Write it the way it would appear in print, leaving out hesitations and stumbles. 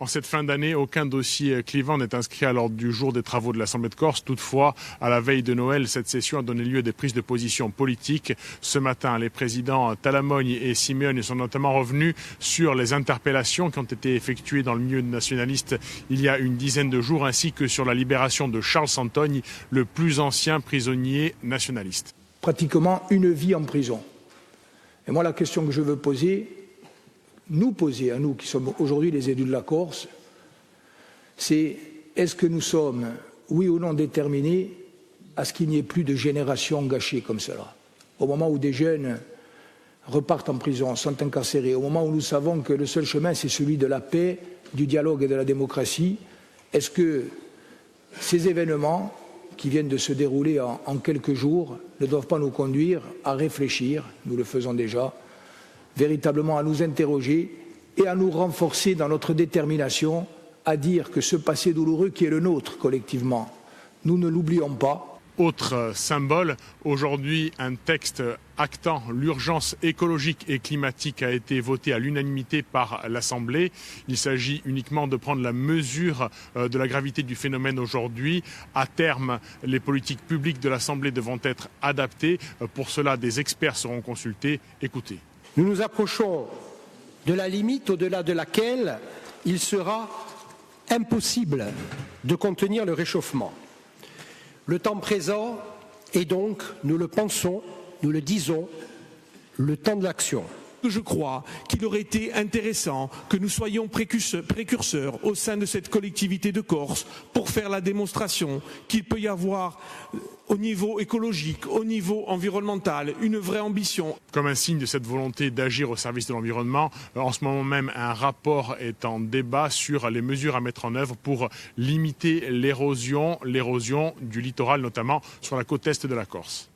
En cette fin d'année, aucun dossier clivant n'est inscrit à l'ordre du jour des travaux de l'Assemblée de Corse. Toutefois, à la veille de Noël, cette session a donné lieu à des prises de position politiques. Ce matin, les présidents Talamogne et Simeone sont notamment revenus sur les interpellations qui ont été effectuées dans le milieu nationaliste il y a une dizaine de jours, ainsi que sur la libération de Charles Santogne, le plus ancien prisonnier nationaliste. Pratiquement une vie en prison. Et moi, la question que je veux nous poser à nous qui sommes aujourd'hui les élus de la Corse, c'est est-ce que nous sommes, oui ou non, déterminés à ce qu'il n'y ait plus de générations gâchées comme cela? Au moment où des jeunes repartent en prison, sont incarcérés, au moment où nous savons que le seul chemin c'est celui de la paix, du dialogue et de la démocratie, est-ce que ces événements qui viennent de se dérouler en quelques jours ne doivent pas nous conduire à réfléchir, nous le faisons déjà, véritablement à nous interroger et à nous renforcer dans notre détermination à dire que ce passé douloureux qui est le nôtre collectivement, nous ne l'oublions pas. Autre symbole, aujourd'hui un texte actant l'urgence écologique et climatique a été voté à l'unanimité par l'Assemblée. Il s'agit uniquement de prendre la mesure de la gravité du phénomène aujourd'hui. À terme, les politiques publiques de l'Assemblée devront être adaptées. Pour cela, des experts seront consultés. Écoutez. Nous nous approchons de la limite au-delà de laquelle il sera impossible de contenir le réchauffement. Le temps présent est donc, nous le pensons, nous le disons, le temps de l'action. Je crois qu'il aurait été intéressant que nous soyons précurseurs au sein de cette collectivité de Corse pour faire la démonstration qu'il peut y avoir au niveau écologique, au niveau environnemental, une vraie ambition. Comme un signe de cette volonté d'agir au service de l'environnement, en ce moment même, un rapport est en débat sur les mesures à mettre en œuvre pour limiter l'érosion du littoral, notamment sur la côte est de la Corse.